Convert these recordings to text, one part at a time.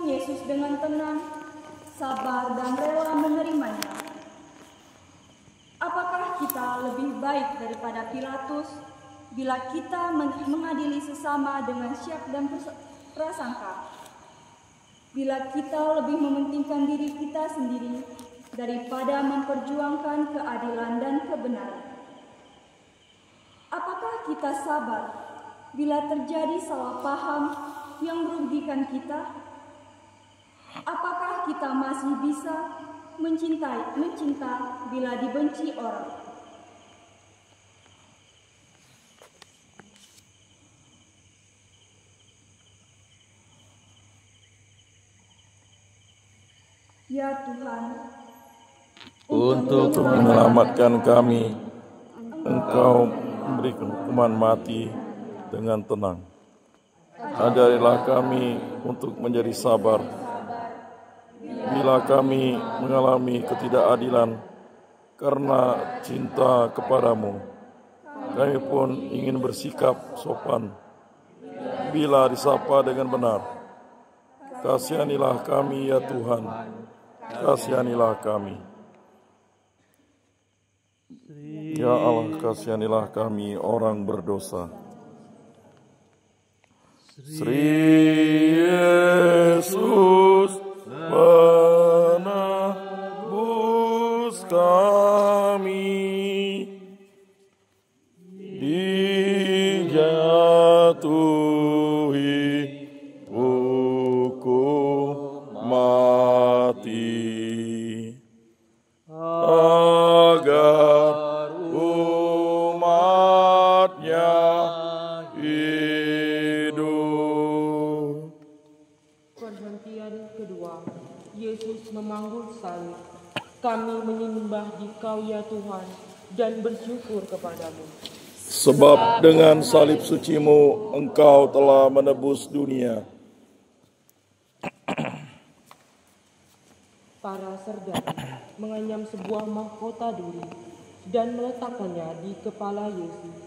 Yesus dengan tenang, sabar dan rela menerimanya. Apakah kita lebih baik daripada Pilatus bila kita mengadili sesama dengan syak dan prasangka? Bila kita lebih mementingkan diri kita sendiri daripada memperjuangkan keadilan dan kebenaran? Apakah kita sabar bila terjadi salah paham yang merugikan kita? Apakah kita masih bisa mencinta bila dibenci orang? Ya Tuhan, untuk menyelamatkan kami, Engkau memberikan hukuman mati dengan tenang. Ajarilah kami untuk menjadi sabar bila kami mengalami ketidakadilan karena cinta kepadamu. Kami pun ingin bersikap sopan bila disapa dengan benar. Kasihanilah kami ya Tuhan, kasihanilah kami. Ya Allah, kasihanilah kami orang berdosa. Sri Yesus penebus kami, dijatuhi hukum mati, agar umatnya hidup. Perhentian kedua, Yesus memanggul salib. Kami menyembah Dikau ya Tuhan dan bersyukur kepadamu. Sebab dengan salib suci-Mu Engkau telah menebus dunia. Para serdadu menganyam sebuah mahkota duri dan meletakkannya di kepala Yesus.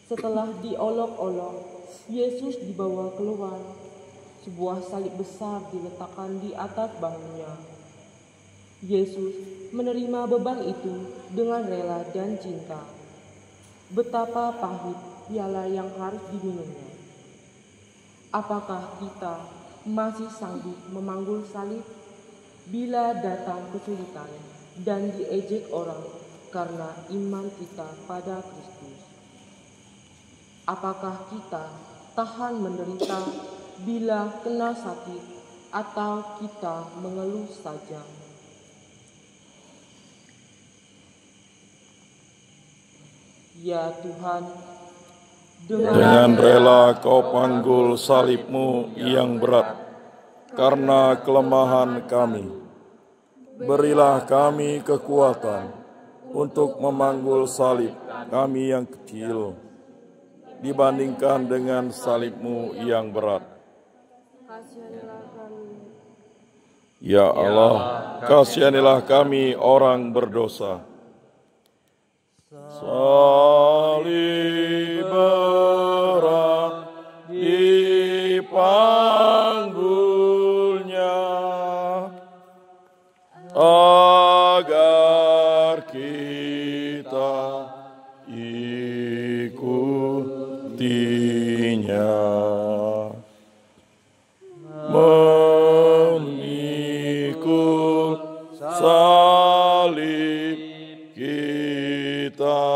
Setelah diolok-olok, Yesus dibawa keluar. Sebuah salib besar diletakkan di atas bahunya. Yesus menerima beban itu dengan rela dan cinta. Betapa pahit piala yang harus diminumnya. Apakah kita masih sanggup memanggul salib bila datang kesulitan dan diejek orang karena iman kita pada Kristus? Apakah kita tahan menderita bila kena sakit atau kita mengeluh saja? Ya Tuhan, Dengan rela Kau panggul salib-Mu yang berat karena kelemahan kami. Berilah kami kekuatan untuk memanggul salib kami yang kecil dibandingkan dengan salib-Mu yang berat. Ya Allah, kasihanilah kami orang berdosa. Salib berat dipanggulnya agar kita ikutinya, memikul salib kita.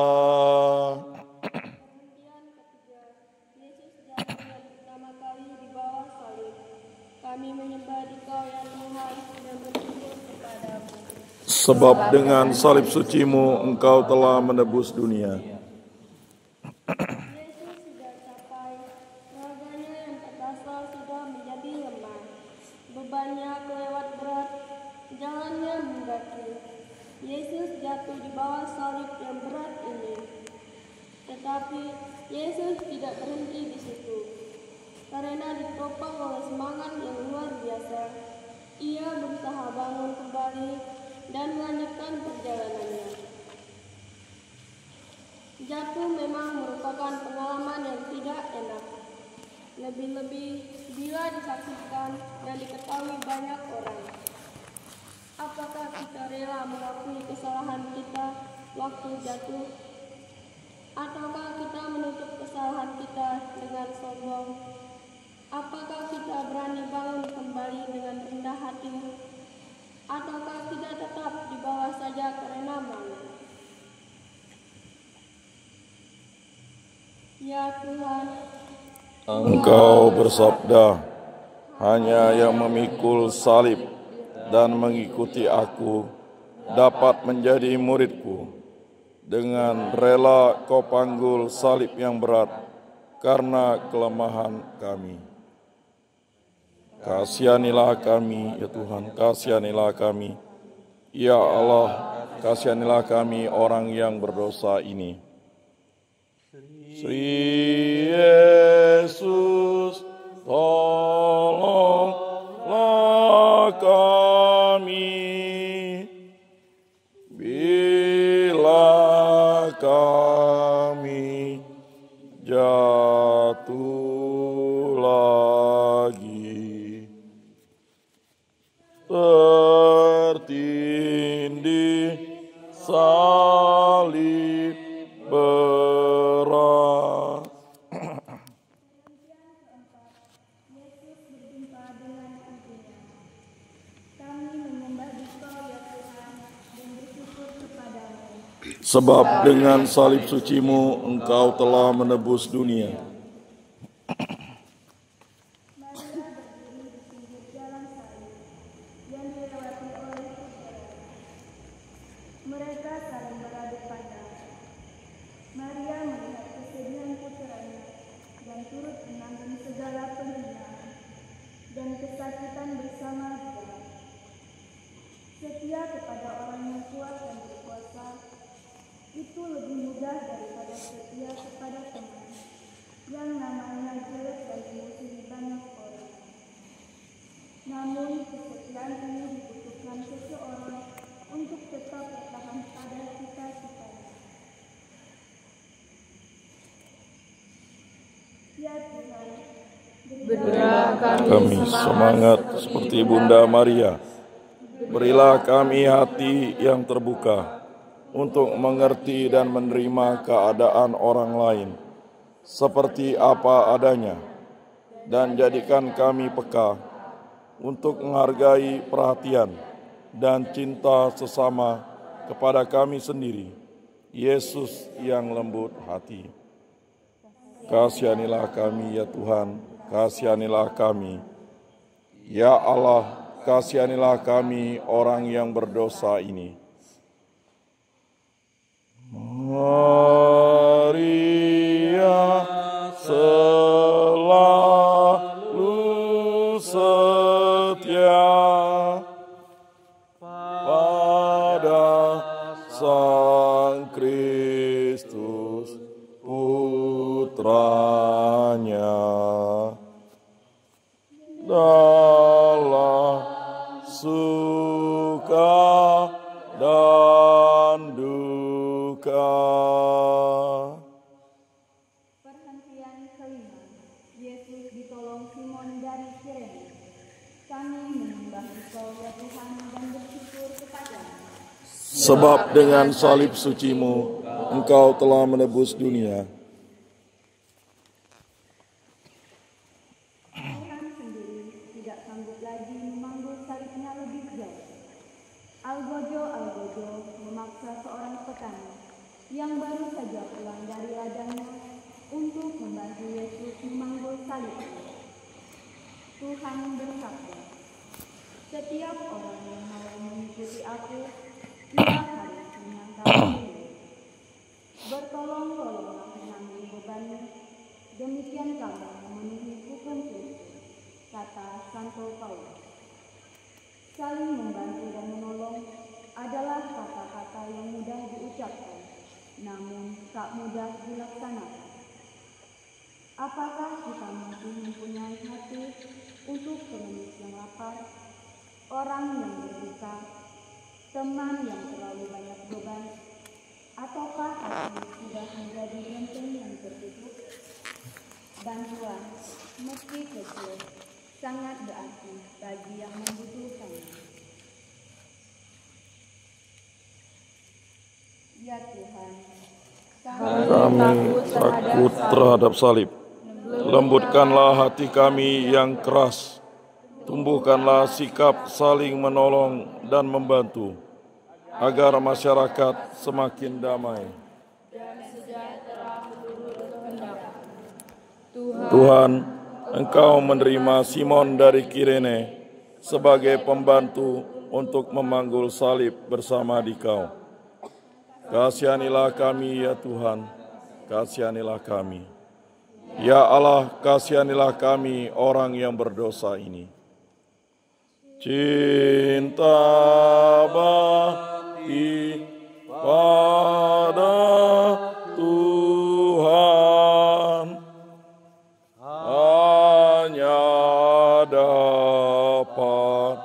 Yesus jatuh yang pertama kali di bawah salib. Kami menyembah Dikau ya Tuhan dan bersyukur kepadamu. Sebab dengan salib suci-Mu Engkau telah menebus dunia. Yesus sudah capai, raganya yang perkasa sudah menjadi lemah. Bebannya kelewat berat, jalannya mendaki. Yesus jatuh di bawah salib yang berat ini. Tetapi Yesus tidak berhenti di situ. Karena ditopang oleh semangat yang luar biasa, Ia berusaha bangun kembali dan melanjutkan perjalanannya. Jatuh memang merupakan pengalaman yang tidak enak. Lebih-lebih bila disaksikan dan mengakui kesalahan kita waktu jatuh? Ataukah kita menutup kesalahan kita dengan sombong? Apakah kita berani bangun kembali dengan rendah hati? Ataukah kita tetap di bawah saja karena malu? Ya Tuhan, Engkau bersabda, hanya yang memikul salib dan mengikuti aku dapat menjadi muridku. Dengan rela kau panggul salib yang berat karena kelemahan kami. Kasihanilah kami, ya Tuhan, kasihanilah kami. Ya Allah, kasihanilah kami orang yang berdosa ini. Sri Yesus, tolonglah kami. Bila kami jatuh lagi, tertindih salib berat. Yesus berjumpa dengan ibunya. Kami menyembah Engkau ya Tuhan dan bersyukur kepadamu. Sebab dengan salib sucimu engkau telah menebus dunia. Maria berdiri di pinggir jalan salib yang dilewati oleh putranya. Mereka saling beradu pandang. Maria melihat kesedihan putranya dan turut menanggung segala penghinaan dan kesakitan bersama dia. Setia kepada orang yang kuat dan berkuasa itu lebih mudah daripada setia kepada teman yang namanya jelek dan dimusuhi banyak orang. Namun kesetiaan ini dibutuhkan seseorang untuk tetap bertahan pada cita-citanya. Ya Tuhan, Berilah Kami semangat seperti Bunda Maria. Berilah kami hati yang terbuka untuk mengerti dan menerima keadaan orang lain seperti apa adanya, dan jadikan kami peka untuk menghargai perhatian dan cinta sesama kepada kami sendiri. Yesus yang lembut hati, kasihanilah kami ya Tuhan, kasihanilah kami. Ya Allah, kasihanilah kami orang yang berdosa ini. Maria selalu setia pada Sang Kristus putranya. Dalam suka dan duka. perhentian kelima, Yesus ditolong Simon dari Kirene. Kami menyembah Engkau ya Tuhan dan bersyukur kepadamu. Sebab dengan salib sucimu, Engkau telah menebus dunia. Tuhan sendiri tidak sanggup lagi memanggul salibnya lebih jauh. Algojo memaksa seorang petani yang baru saja pulang dari ladangnya untuk membantu Yesus memanggul salibnya. Tuhan bersabda, setiap orang yang mau mengikuti aku, ia harus menyangkal diri. Bertolong-tolonglah menanggung bebannya, demikian kamu memenuhi hukum Kristus, kata Santo Paulus. Saling membantu dan menolong adalah kata-kata yang mudah diucapkan, namun tak mudah dilaksanakan. Apakah kita masih mempunyai hati untuk pengemis yang lapar, orang yang berduka, teman yang terlalu banyak beban, ataukah hati sudah menjadi genteng yang tertutup? Bantuan, meski kecil, sangat berarti bagi yang membutuhkannya. kami takut terhadap salib. Lembutkanlah hati kami yang keras. Tumbuhkanlah sikap saling menolong dan membantu, agar masyarakat semakin damai. Tuhan, Engkau menerima Simon dari Kirene sebagai pembantu untuk memanggul salib bersama Dikau. Kasihanilah kami ya Tuhan, kasihanilah kami. Ya Allah, kasihanilah kami orang yang berdosa ini. Cinta bakti pada Tuhan hanya dapat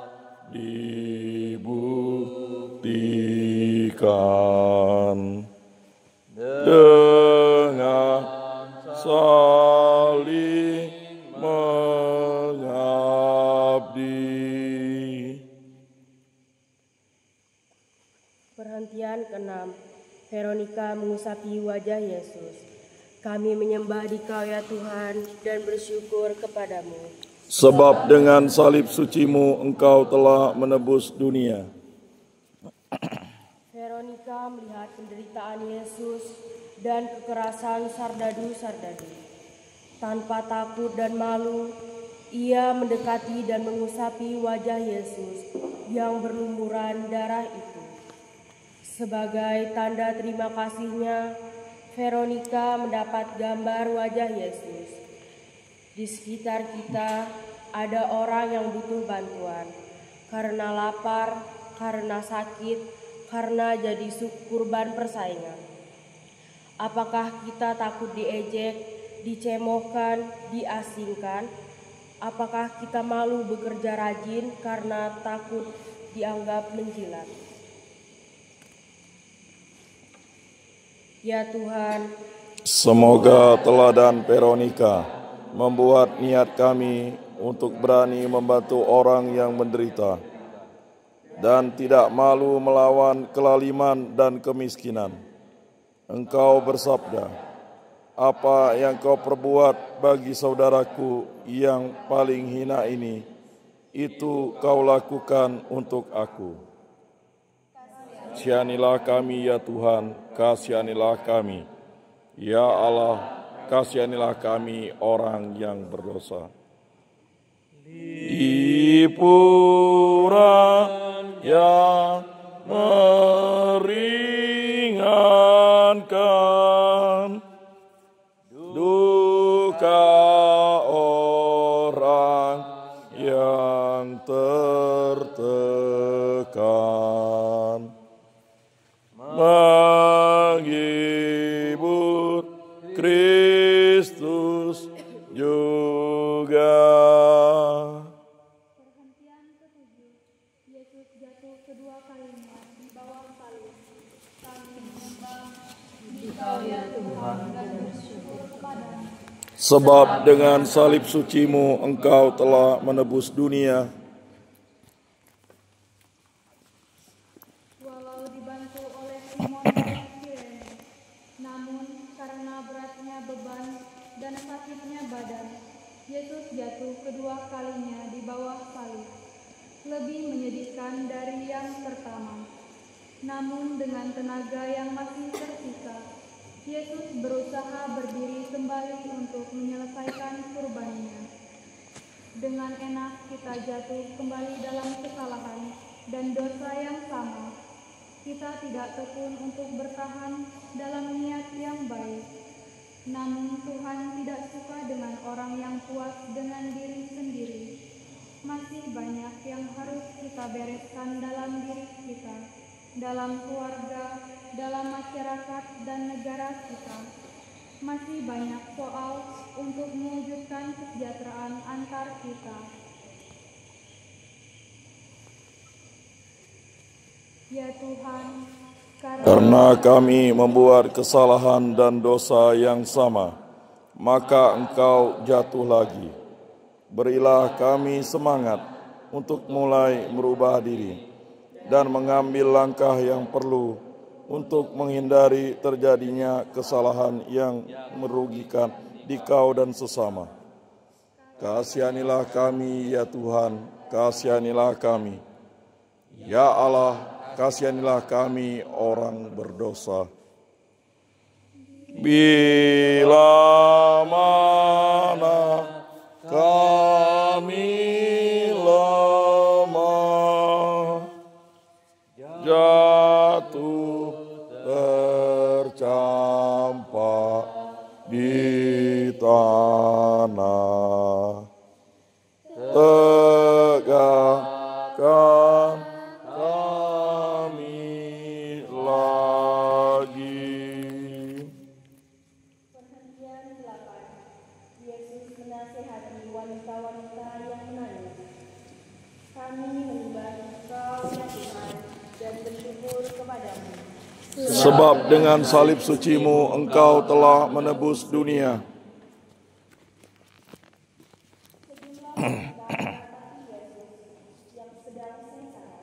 dibuktikan dengan saling mengabdi. Perhentian ke-6. Veronika mengusapi wajah Yesus. Kami menyembah Dikau ya Tuhan dan bersyukur kepadamu. Sebab dengan salib suci-Mu Engkau telah menebus dunia. Veronika melihat penderitaan Yesus dan kekerasan sardadu-sardadu. Tanpa takut dan malu, ia mendekati dan mengusapi wajah Yesus yang berlumuran darah itu. Sebagai tanda terima kasihnya, Veronika mendapat gambar wajah Yesus. Di sekitar kita ada orang yang butuh bantuan, karena lapar, karena sakit, karena jadi kurban persaingan. Apakah kita takut diejek, dicemohkan, diasingkan? Apakah kita malu bekerja rajin karena takut dianggap menjilat? Ya Tuhan, semoga teladan Veronika membuat niat kami untuk berani membantu orang yang menderita dan tidak malu melawan kelaliman dan kemiskinan. Engkau bersabda, apa yang kau perbuat bagi saudaraku yang paling hina ini, itu kau lakukan untuk aku. Kasihanilah kami ya Tuhan, kasihanilah kami. Ya Allah, kasihanilah kami orang yang berdosa. Di pura yang meringankan duka orang yang tertekan, menghibur Kristus juga. Perhentian ke-7. Yesus jatuh kedua kalinya di bawah salib. Kami menyembah Dikau ya Tuhan dan bersyukur kepadamu. Sebab dengan salib suci-Mu Engkau telah menebus dunia. Walau dibantu oleh Simon dari Kirene, namun karena beratnya beban dan sakitnya badan, Yesus jatuh kedua kalinya di bawah salib. Lebih menyedihkan dari yang pertama. Namun dengan tenaga yang masih tersisa, Yesus berusaha berdiri kembali untuk menyelesaikan kurbannya. Dengan enak kita jatuh kembali dalam kesalahan dan dosa yang sama. Kita tidak tekun untuk bertahan dalam niat yang baik. Namun Tuhan tidak suka dengan orang yang puas dengan diri sendiri. Masih banyak yang harus kita bereskan dalam diri kita, dalam keluarga, dalam masyarakat dan negara kita. Masih banyak soal untuk mewujudkan kesejahteraan antar kita. Ya Tuhan, Karena kami membuat kesalahan dan dosa yang sama, maka Engkau jatuh lagi. Berilah kami semangat untuk mulai merubah diri dan mengambil langkah yang perlu untuk menghindari terjadinya kesalahan yang merugikan di kau dan sesama. Kasihanilah kami ya Tuhan, kasihanilah kami. Ya Allah, kasihanilah kami orang berdosa. Bila mana kami lemah, jatuh tercampak di tanah, tegakkan kami lagi. Perhentian 8. Yesus menasihati wanita-wanita yang menangis. Kami menyembah Engkau ya Tuhan dan bersyukur kepadamu. Sebab dengan salib suci-Mu Engkau telah menebus dunia. Yang sedang sengsara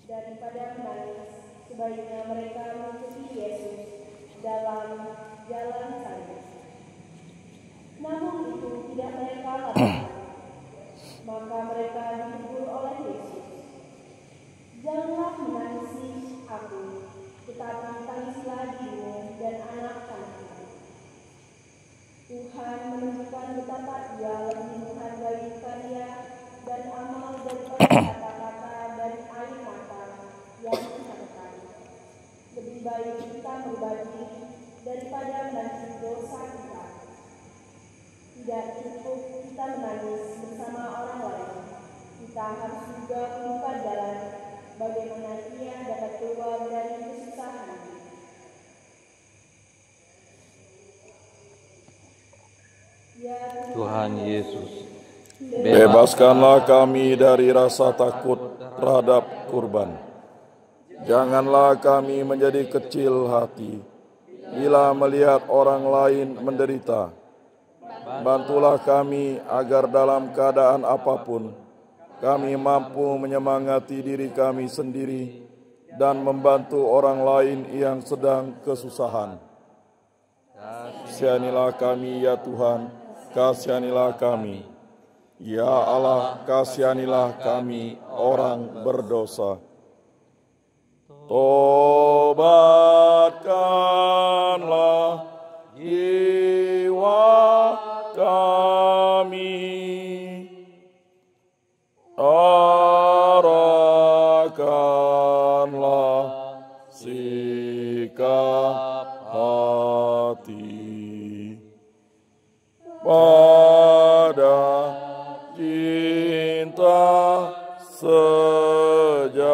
daripada menangis, sebaiknya mereka mengikuti Yesus dalam jalan salib. Namun itu tidak mereka lakukan. Maka mereka ditegur oleh Yesus. Janganlah menangisi aku, tetapi tangislah dirimu dan anak-anakmu. Tuhan menunjukkan betapa Ia lebih menghargai karya dan amal daripada kata-kata dan air mata yang dikatakan. Lebih baik kita berbagi daripada menangis dosa kita. Tidak cukup kita menangis bersama orang lain. Kita harus juga membuka jalan bagaimana Ia dapat keluar dari kesusahan. Tuhan Yesus, Bebaskanlah kami dari rasa takut terhadap kurban. Janganlah kami menjadi kecil hati bila melihat orang lain menderita. Bantulah kami agar dalam keadaan apapun kami mampu menyemangati diri kami sendiri dan membantu orang lain yang sedang kesusahan. Kasihanilah kami ya Tuhan, kasihanilah kami. Ya Allah, kasihanilah kami orang berdosa. Tobatkanlah jiwa kami, arahkanlah sikap hati pada cinta sejati.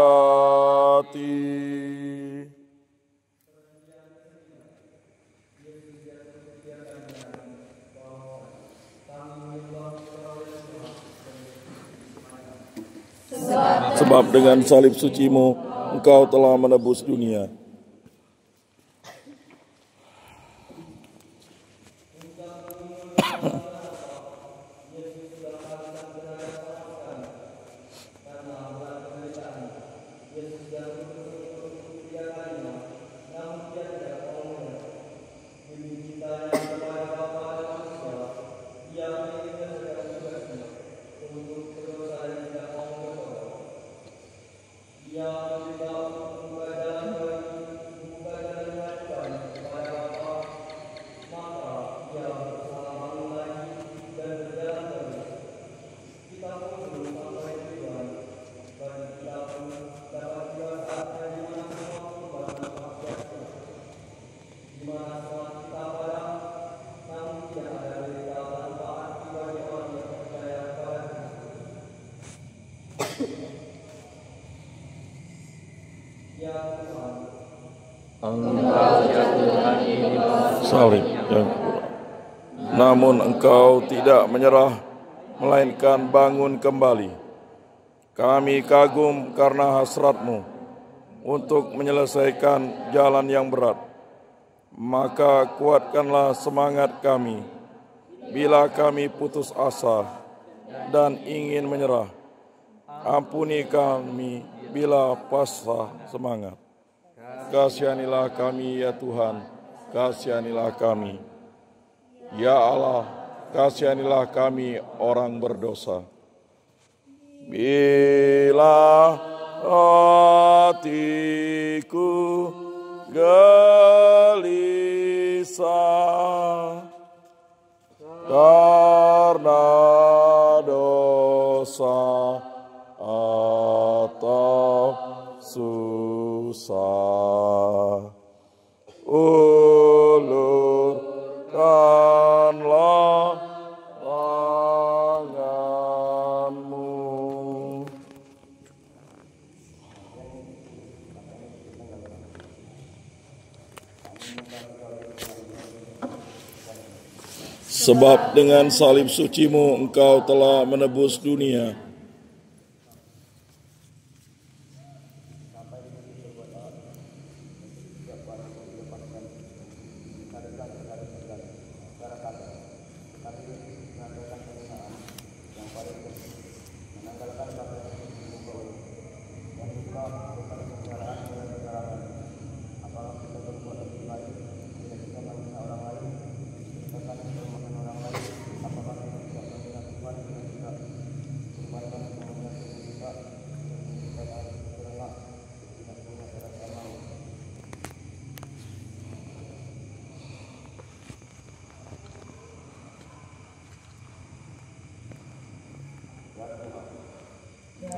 Sebab dengan salib suci-Mu Engkau telah menebus dunia. Salib yang namun Engkau tidak menyerah, melainkan bangun kembali. Kami kagum karena hasrat-Mu untuk menyelesaikan jalan yang berat. Maka kuatkanlah semangat kami bila kami putus asa dan ingin menyerah. Ampuni kami bila pasrah semangat. kasihanilah kami ya Tuhan, kasihanilah kami. Ya Allah, kasihanilah kami orang berdosa. Bila hatiku gelisah karena dosa atau susah, ulurkanlah tanganmu. Sebab dengan salib sucimu engkau telah menebus dunia.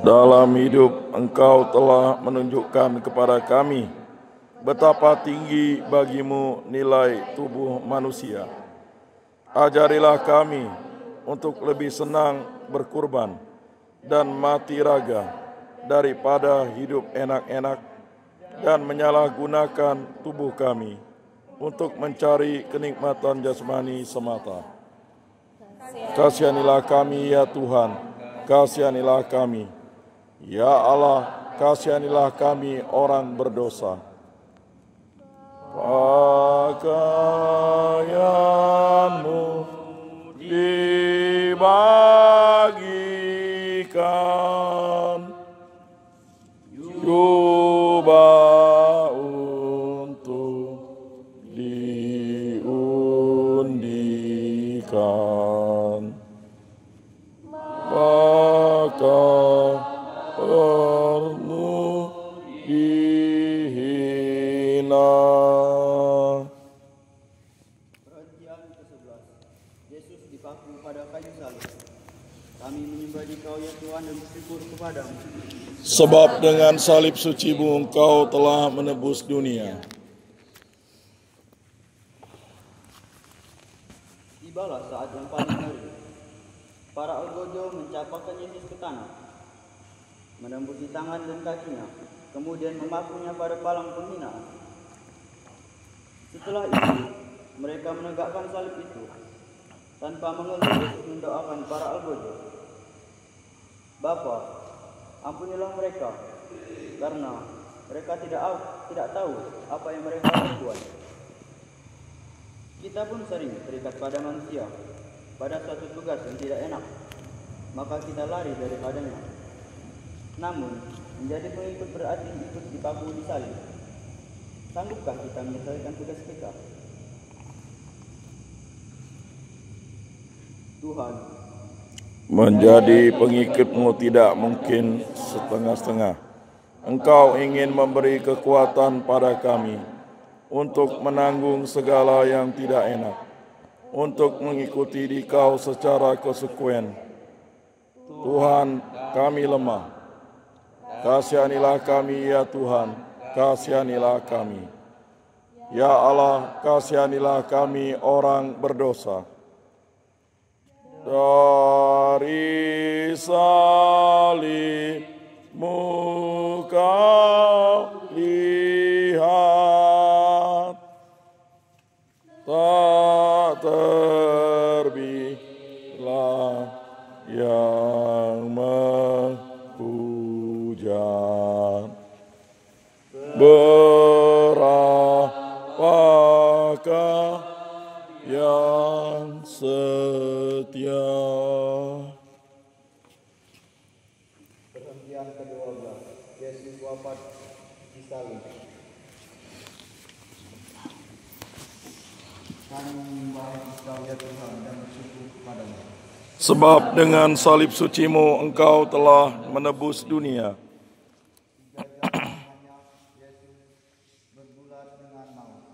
Dalam hidup engkau telah menunjukkan kepada kami betapa tinggi bagimu nilai tubuh manusia. Ajarilah kami untuk lebih senang berkurban dan mati raga daripada hidup enak-enak dan menyalahgunakan tubuh kami untuk mencari kenikmatan jasmani semata. Kasihanilah kami ya Tuhan, kasihanilah kami. Ya Allah, kasihanilah kami orang berdosa. Pakaianmu dibagikan, jubah untuk diundikan, pakaianmu dihina. Perhentian ke-11. Yesus dipaku pada kayu salib. Kami menyembah Dikau ya Tuhan dan bersyukur kepadamu. Sebab dengan salib sucimu engkau telah menebus dunia. Tibalah saat yang paling ngeri. Para algojo mencapakan Yesus ke tanah, menembusi tangan dan kakinya, kemudian memakunya pada palang penghinaan. Setelah itu, mereka menegakkan salib itu. Tanpa mengeluh, Yesus mendoakan para algojo. Bapa, ampunilah mereka, karena mereka tidak tahu apa yang mereka perbuat. Kita pun sering terikat pada manusia, pada suatu tugas yang tidak enak, maka kita lari daripadanya. Namun, menjadi pengikut berarti ikut dipaku di salib. Sanggupkah kita menyelesaikan tugas kita? Tuhan, Menjadi pengikutmu tidak mungkin setengah-setengah. Engkau ingin memberi kekuatan pada kami untuk menanggung segala yang tidak enak, untuk mengikuti Dikau secara konsekuen. Tuhan, kami lemah. Kasihanilah kami ya Tuhan, kasihanilah kami. Ya Allah, kasihanilah kami orang berdosa. Dari salibmu kau lihat, tak terbilang yang menghujat. Berapakah yang setia? perhentian ke-12. Yesus wafat di salib. kami menyembah Engkau ya Tuhan dan bersyukur kepadamu. Sebab dengan salib suci-Mu Engkau telah menebus dunia. Bergulat dengan maut.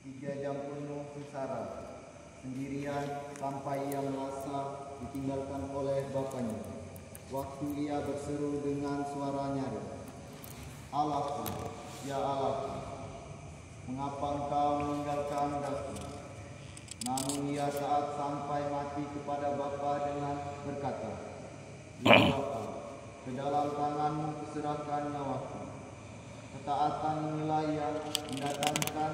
3 jam penuh sengsara, sendirian sampai ia merasa ditinggalkan oleh Bapaknya. Waktu ia berseru dengan suara nyaring, Allahku, ya Allahku, mengapa Engkau meninggalkan aku? Namun ia saat sampai mati kepada Bapa dengan berkata, Ya Bapa, ke dalam tangan-Mu kuserahkan nyawaku. Ketaatan inilah yang mendatangkan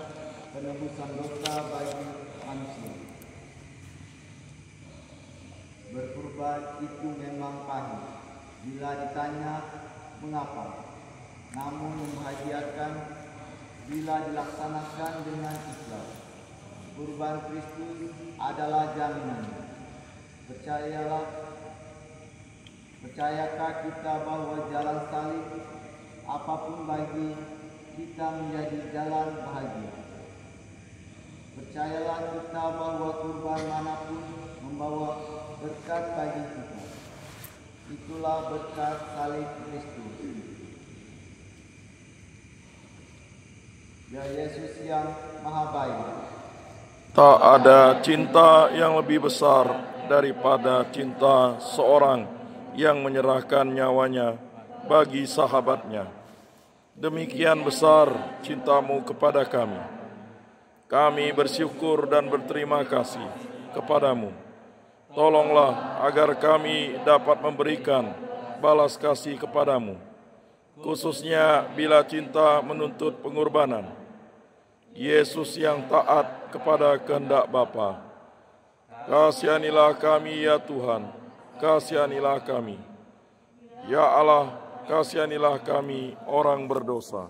penebusan dosa bagi manusia. Berkurban itu memang pahit bila ditanya mengapa, namun membahagiakan bila dilaksanakan dengan ikhlas. Kurban Kristus adalah jaminan. Percayakah kita bahwa jalan salib apapun bagi kita menjadi jalan bahagia? Percayalah kita bahwa kurban manapun membawa berkat bagi kita. Itulah berkat salib Kristus. Ya Yesus yang Maha Baik, Tak ada cinta yang lebih besar daripada cinta seorang yang menyerahkan nyawanya bagi sahabatnya. Demikian besar cinta-Mu kepada kami. Kami bersyukur dan berterima kasih kepada-Mu. Tolonglah agar kami dapat memberikan balas kasih kepada-Mu, khususnya bila cinta menuntut pengorbanan. Yesus yang taat kepada kehendak Bapa, kasihanilah kami ya Tuhan, kasihanilah kami. Ya Allah, kasihanilah kami orang berdosa.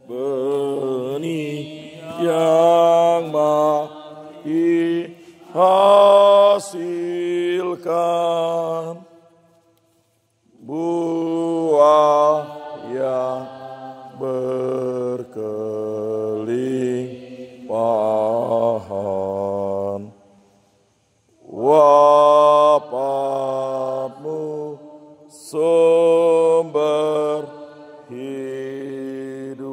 Benih yang mati hasilkan buah yang berkelimpahan. Wafat-Mu sumber hidup.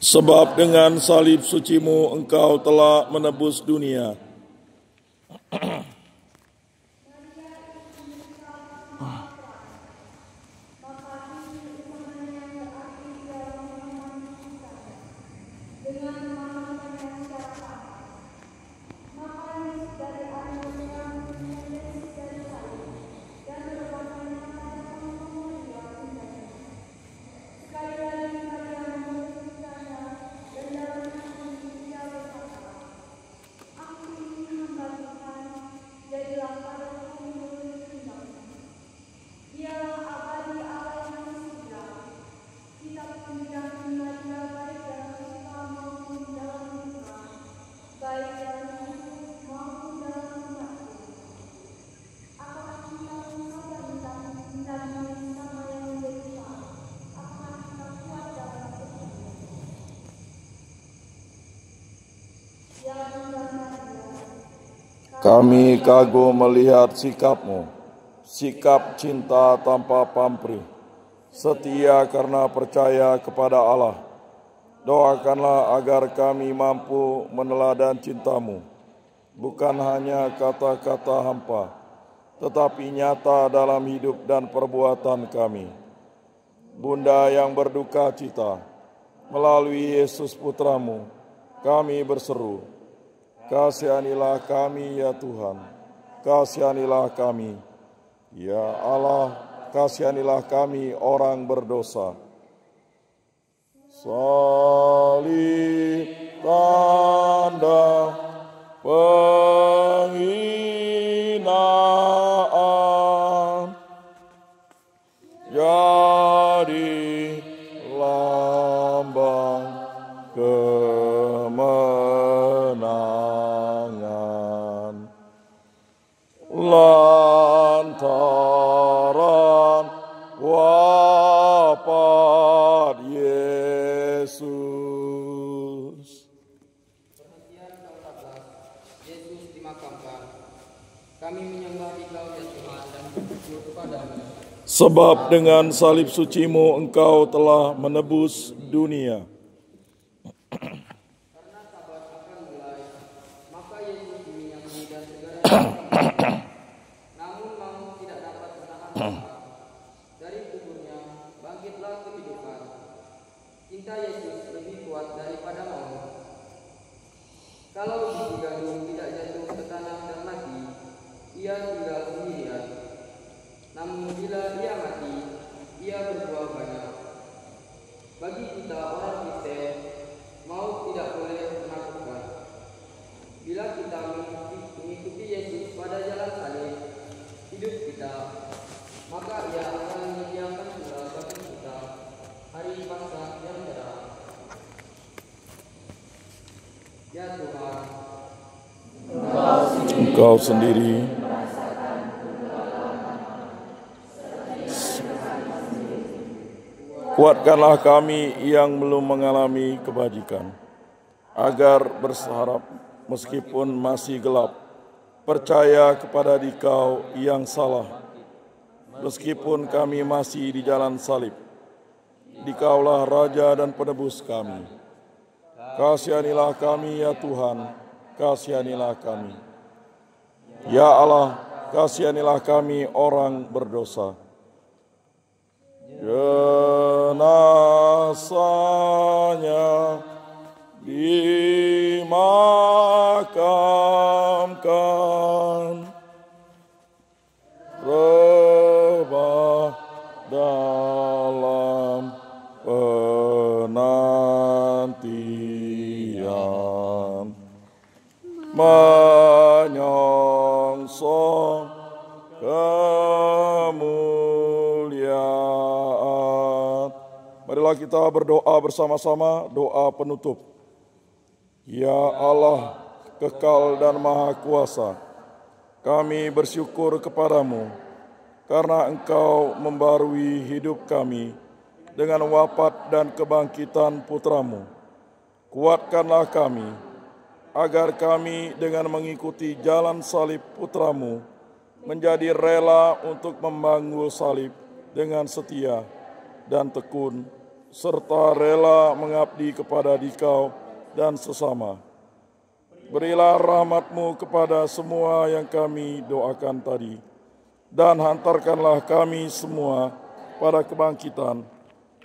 Sebab dengan salib suci-Mu Engkau telah menebus dunia. Kami kagum melihat sikap-Mu, sikap cinta tanpa pamrih, setia karena percaya kepada Allah. Doakanlah agar kami mampu meneladan cinta-Mu, bukan hanya kata-kata hampa, tetapi nyata dalam hidup dan perbuatan kami. Bunda yang berduka cita, melalui Yesus Putra-Mu, kami berseru, kasihanilah kami ya Tuhan, kasihanilah kami. Ya Allah, kasihanilah kami orang berdosa. Salib tanda penghinaan, jadi lambang kemenangan. wafat Yesus. Perhentian ke-14, Yesus dimakamkan. Kami menyembah Dikau ya Tuhan dan bersyukur kepadamu. Sebab dengan salib suci-Mu Engkau telah menebus dunia. Karena sabat akan mulai, maka Yesus diminyaki dan segera dimakamkan. Namun maut tidak dapat menahan Dia. Dari kuburnya bangkitlah kehidupan. Cinta Yesus lebih kuat daripada maut. Kalau biji gandum tidak jatuh ke tanah dan mati, ia tinggal sendirian. Namun bila ia mati, ia berbuah banyak. Bagi kita orang Kristen, maut tidak boleh menakutkan. Bila kita mengikuti Yesus pada jalan salib hidup kita, maka Ia akan menyediakan pula bagi kita hari Paskah yang cerah. Ya Tuhan, Engkau sendiri kuatkanlah kami yang belum mengalami kebajikan, agar berharap meskipun masih gelap, percaya kepada Dikau yang salah. Meskipun kami masih di jalan salib, Dikaulah Raja dan Penebus kami. Kasihanilah kami ya Tuhan, kasihanilah kami. Ya Allah, kasihanilah kami orang berdosa. Jenazahnya dimakamkan, rebah dalam penantian, menyongsong kemuliaan. Marilah kita berdoa bersama-sama, doa penutup. Ya Allah, kekal dan maha kuasa, kami bersyukur kepadamu karena Engkau membarui hidup kami dengan wafat dan kebangkitan putramu. Kuatkanlah kami, agar kami dengan mengikuti jalan salib putramu menjadi rela untuk membangun salib dengan setia dan tekun, serta rela mengabdi kepada Dikau dan sesama. Berilah rahmat-Mu kepada semua yang kami doakan tadi, dan hantarkanlah kami semua pada kebangkitan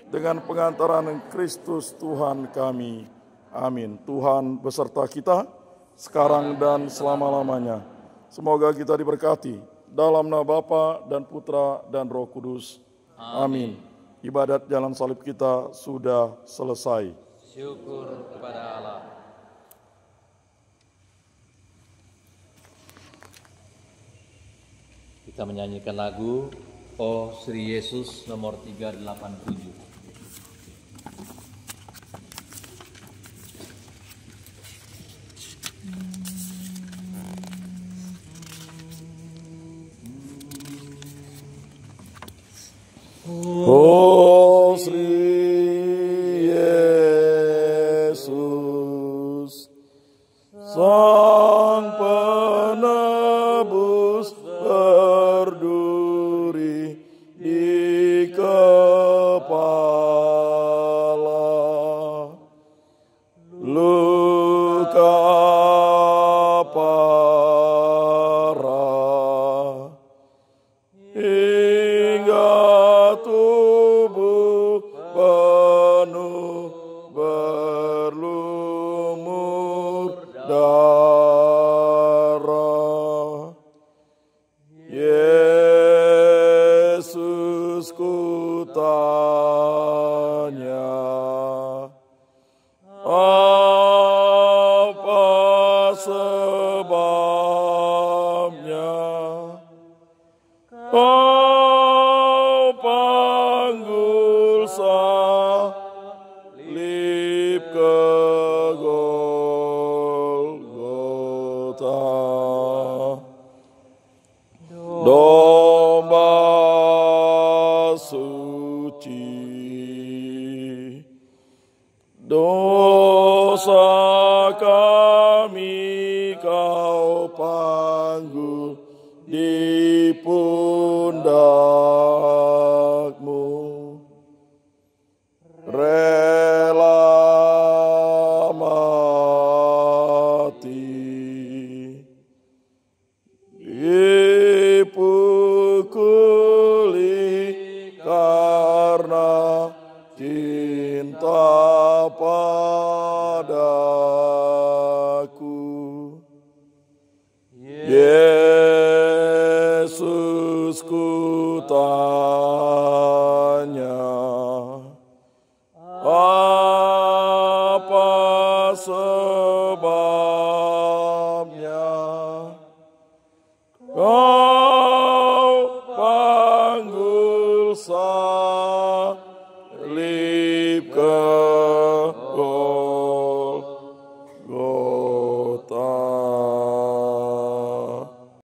dengan pengantaran Kristus Tuhan kami. Amin. Tuhan beserta kita sekarang dan selama-lamanya. Semoga kita diberkati dalam nama Bapa dan Putra dan Roh Kudus. Amin. Ibadat jalan salib kita sudah selesai. Syukur kepada Allah. Kita menyanyikan lagu Oh Sri Yesus nomor 387. Oh Sri Yesus, Sang Penebus berduri di kepala, luka parah hingga tubuh penuh berlumur darah. Yesus ku tanya, apa sebabnya Kau panggul salib ke Golgota, domba suci. Dosa kami kau panggul di pundakmu, rela mati, dipukuli karena cinta padaku. Yesus, ku tanya, apa sebabnya kau